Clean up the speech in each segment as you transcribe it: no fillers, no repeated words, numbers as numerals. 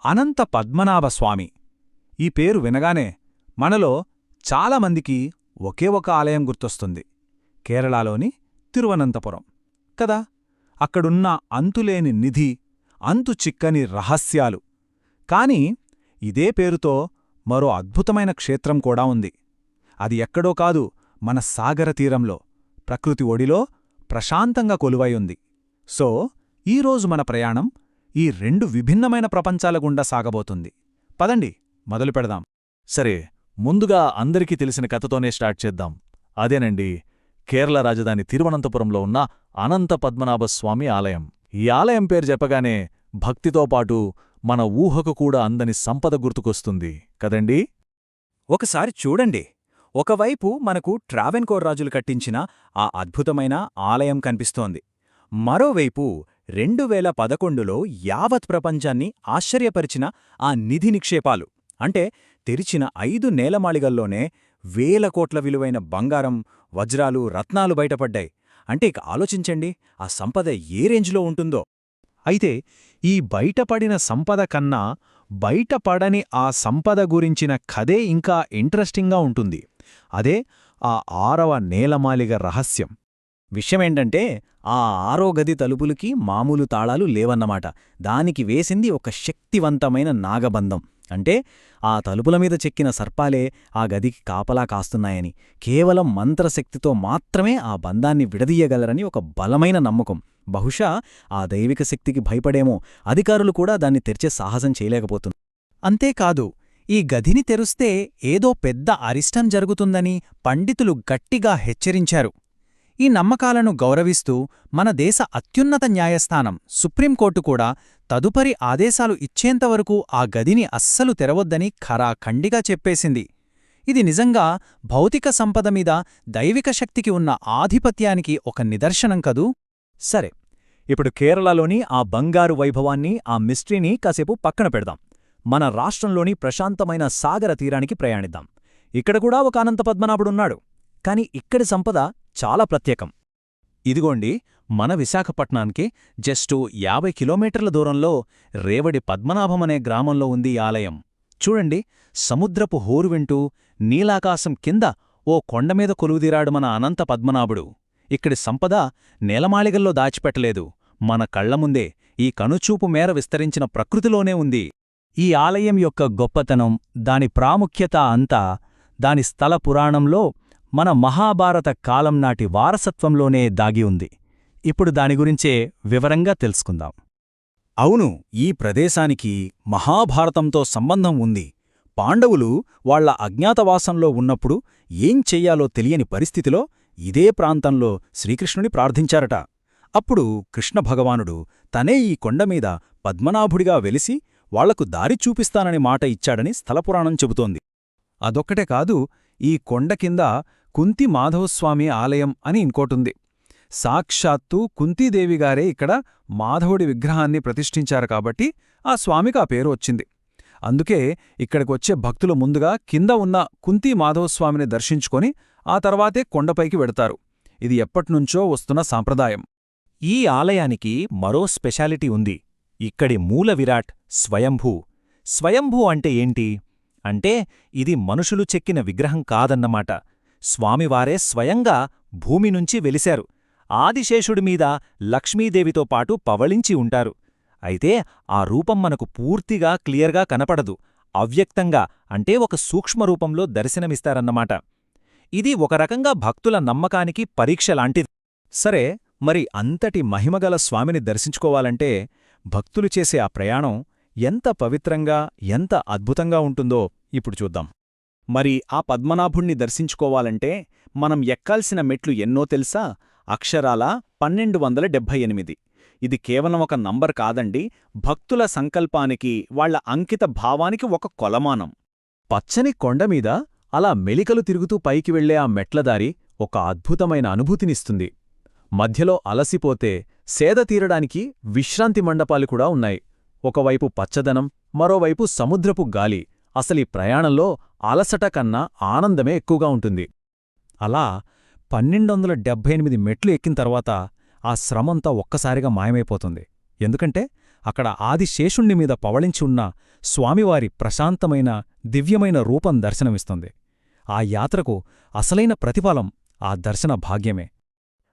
అనంత పద్మనాభస్వామి. ఈ పేరు వినగానే మనలో చాలామందికి ఒకే ఒక ఆలయం గుర్తొస్తుంది. కేరళలోని తిరువనంతపురం కదా. అక్కడున్న అంతులేని నిధి, అంతు చిక్కని రహస్యాలు. కాని ఇదే పేరుతో మరో అద్భుతమైన క్షేత్రం కూడా ఉంది. అది ఎక్కడో కాదు, మన సాగర తీరంలో, ప్రకృతి ఒడిలో ప్రశాంతంగా కొలువై ఉంది. సో ఈరోజు మన ప్రయాణం ఈ రెండు విభిన్నమైన ప్రపంచాల గుండా సాగబోతుంది. పదండి, మొదలు పెడదాం. సరే, ముందుగా అందరికీ తెలిసిన కథతోనే స్టార్ట్ చేద్దాం. అదేనండి, కేరళ రాజధాని తిరువనంతపురంలో ఉన్న అనంత పద్మనాభస్వామి ఆలయం. ఈ ఆలయం పేరు చెప్పగానే భక్తితో పాటు మన ఊహకు కూడా అందని సంపద గుర్తుకొస్తుంది కదండీ. ఒకసారి చూడండి, ఒకవైపు మనకు ట్రావెన్కోర్ రాజులు కట్టించిన ఆ అద్భుతమైన ఆలయం కనిపిస్తోంది. మరోవైపు 2011లో యావత్ ప్రపంచాన్ని ఆశ్చర్యపరిచిన ఆ నిధి నిక్షేపాలు. అంటే తెరిచిన 5 నేలమాళిగల్లోనే వేల కోట్ల విలువైన బంగారం, వజ్రాలు, రత్నాలు బయటపడ్డాయి. అంటే ఇక ఆలోచించండి, ఆ సంపద ఏ రేంజ్లో ఉంటుందో. అయితే ఈ బయటపడిన సంపద కన్నా బయటపడని ఆ సంపద గురించిన కథే ఇంకా ఇంట్రెస్టింగ్గా ఉంటుంది. అదే ఆ 6వ నేలమాళిగ రహస్యం. విషయమేంటంటే, ఆ 6వ గది తలుపులకి మామూలు తాళాలు లేవన్నమాట. దానికి వేసింది ఒక శక్తివంతమైన నాగబంధం. అంటే ఆ తలుపుల మీద చెక్కిన సర్పాలే ఆ గదికి కాపలా కాస్తున్నాయని, కేవలం మంత్రశక్తితో మాత్రమే ఆ బంధాన్ని విడదీయగలరని ఒక బలమైన నమ్మకం. బహుశా ఆ దైవిక శక్తికి భయపడేమో అధికారులు కూడా దాన్ని తెరిచే సాహసం చేయలేకపోతున్నారు. అంతేకాదు, ఈ గదిని తెరుస్తే ఏదో పెద్ద అరిష్టం జరుగుతుందని పండితులు గట్టిగా హెచ్చరించారు. ఈ నమ్మకాలను గౌరవిస్తూ మన దేశ అత్యున్నత న్యాయస్థానం సుప్రీంకోర్టు కూడా తదుపరి ఆదేశాలు ఇచ్చేంతవరకు ఆ గదిని అస్సలు తెరవొద్దని ఖరాఖండిగా చెప్పేసింది. ఇది నిజంగా భౌతిక సంపద మీద దైవిక శక్తికి ఉన్న ఆధిపత్యానికి ఒక నిదర్శనం కదూ. సరే, ఇప్పుడు కేరళలోని ఆ బంగారు వైభవాన్ని, ఆ మిస్టరీని కాసేపు పక్కన పెడదాం. మన రాష్ట్రంలోని ప్రశాంతమైన సాగర తీరానికి ప్రయాణిద్దాం. ఇక్కడ కూడా ఒక అనంత పద్మనాభుడున్నాడు. కాని ఇక్కడి సంపద చాలా ప్రత్యేకం. ఇదిగోండి, మన విశాఖపట్నానికి జస్టు 50 కిలోమీటర్ల దూరంలో రేవడి పద్మనాభమనే గ్రామంలో ఉంది ఈ ఆలయం. చూడండి, సముద్రపు హోరు వింటూ నీలాకాశం కింద ఓ కొండమీద కొలువుదీరాడు మన అనంత పద్మనాభుడు. ఇక్కడి సంపద నేలమాళిగల్లో దాచిపెట్టలేదు, మన కళ్లముందే ఈ కనుచూపు మేర విస్తరించిన ప్రకృతిలోనే ఉంది. ఈ ఆలయం యొక్క గొప్పతనం, దాని ప్రాముఖ్యత అంతా దాని స్థల పురాణంలో, మన మహాభారత కాలం నాటి వారసత్వంలోనే దాగి ఉంది. ఇప్పుడు దాని గురించే వివరంగా తెలుసుకుందాం. అవును, ఈ ప్రదేశానికి మహాభారతంతో సంబంధం ఉంది. పాండవులు వాళ్ల అజ్ఞాతవాసంలో ఉన్నప్పుడు ఏం చెయ్యాలో తెలియని పరిస్థితిలో ఇదే ప్రాంతంలో శ్రీకృష్ణుని ప్రార్థించారట. అప్పుడు కృష్ణభగవానుడు తనే ఈ కొండమీద పద్మనాభుడిగా వెలిసి వాళ్లకు దారి చూపిస్తానని మాట ఇచ్చాడని స్థలపురాణం చెబుతోంది. అదొక్కటే కాదు, ఈ కొండ కింద కుంతి మాధవస్వామి ఆలయం అని ఇంకోటుంది. సాక్షాత్తు కుంతీదేవిగారే ఇక్కడ మాధవుడి విగ్రహాన్ని ప్రతిష్ఠించారు కాబట్టి ఆ స్వామికి ఆ పేరు వచ్చింది. అందుకే ఇక్కడికొచ్చే భక్తులు ముందుగా కింద ఉన్న కుంతీ మాధవస్వామిని దర్శించుకొని ఆ తర్వాతే కొండపైకి వెడతారు. ఇది ఎప్పట్నుంచో వస్తున్న సాంప్రదాయం. ఈ ఆలయానికి మరో స్పెషాలిటీ ఉంది. ఇక్కడి మూల విరాట్ స్వయంభూ. స్వయంభూ అంటే ఏంటి అంటే, ఇది మనుషులు చెక్కిన విగ్రహం కాదన్నమాట. స్వామివారే స్వయంగా భూమి నుంచి వెలిశారు. ఆదిశేషుడిమీద లక్ష్మీదేవితో పాటు పవళించి ఉంటారు. అయితే ఆ రూపం మనకు పూర్తిగా క్లియర్గా కనపడదు. అవ్యక్తంగా, అంటే ఒక సూక్ష్మరూపంలో దర్శనమిస్తారన్నమాట. ఇది ఒక రకంగా భక్తుల నమ్మకానికి పరీక్షలాంటిది. సరే, మరి అంతటి మహిమగల స్వామిని దర్శించుకోవాలంటే భక్తులు చేసే ఆ ప్రయాణం ఎంత పవిత్రంగా, ఎంత అద్భుతంగా ఉంటుందో ఇప్పుడు చూద్దాం. మరి ఆ పద్మనాభుణ్ణి దర్శించుకోవాలంటే మనం ఎక్కాల్సిన మెట్లు ఎన్నో తెలుసా? అక్షరాల 1278. ఇది కేవలం ఒక నంబర్ కాదండి, భక్తుల సంకల్పానికి, వాళ్ల అంకిత భావానికి ఒక కొలమానం. పచ్చని కొండమీద అలా మెలికలు తిరుగుతూ పైకి వెళ్లే ఆ మెట్లదారి ఒక అద్భుతమైన అనుభూతినిస్తుంది. మధ్యలో అలసిపోతే సేద తీరడానికి విశ్రాంతి మండపాలు కూడా ఉన్నాయి. ఒకవైపు పచ్చదనం, మరోవైపు సముద్రపు గాలి. అసలీ ప్రయాణంలో అలసట కన్నా ఆనందమే ఎక్కువగా ఉంటుంది. అలా 1278 మెట్లు ఎక్కిన తర్వాత ఆ శ్రమంతా ఒక్కసారిగా మాయమైపోతుంది. ఎందుకంటే అక్కడ ఆదిశేషుణ్ణి మీద పవళించి ఉన్న స్వామివారి ప్రశాంతమైన దివ్యమైన రూపం దర్శనమిస్తుంది. ఆ యాత్రకు అసలైన ప్రతిఫలం ఆ దర్శన భాగ్యమే.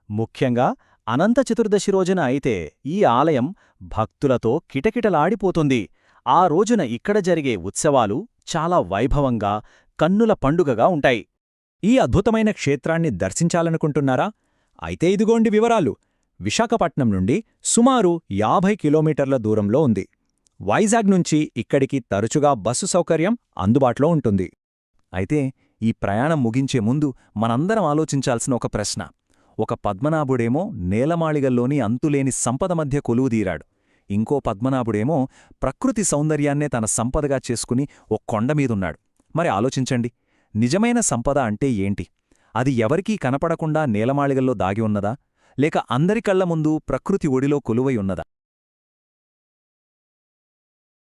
ముఖ్యంగా అనంత చతుర్దశి రోజున అయితే ఈ ఆలయం భక్తులతో కిటకిటలాడిపోతుంది. ఆ రోజున ఇక్కడ జరిగే ఉత్సవాలు చాలా వైభవంగా, కన్నుల పండుగగా ఉంటాయి. ఈ అద్భుతమైన క్షేత్రాన్ని దర్శించాలనుకుంటున్నారా? అయితే ఇదిగోండి వివరాలు. విశాఖపట్నం నుండి సుమారు 50 కిలోమీటర్ల దూరంలో ఉంది. వైజాగ్ నుంచి ఇక్కడికి తరచుగా బస్సు సౌకర్యం అందుబాటులో ఉంటుంది. అయితే ఈ ప్రయాణం ముగించే ముందు మనందరం ఆలోచించాల్సిన ఒక ప్రశ్న. ఒక పద్మనాభుడేమో నేలమాళిగల్లోని అంతులేని సంపద మధ్య కొలువుదీరాడు. ఇంకో పద్మనాభుడేమో ప్రకృతి సౌందర్యాన్నే తన సంపదగా చేసుకుని ఓ కొండమీదున్నాడు. మరి ఆలోచించండి, నిజమైన సంపద అంటే ఏంటి? అది ఎవరికీ కనపడకుండా నేలమాళిగల్లో దాగి ఉన్నదా, లేక అందరి కళ్ల ముందు ప్రకృతి ఒడిలో కొలువై ఉన్నదా?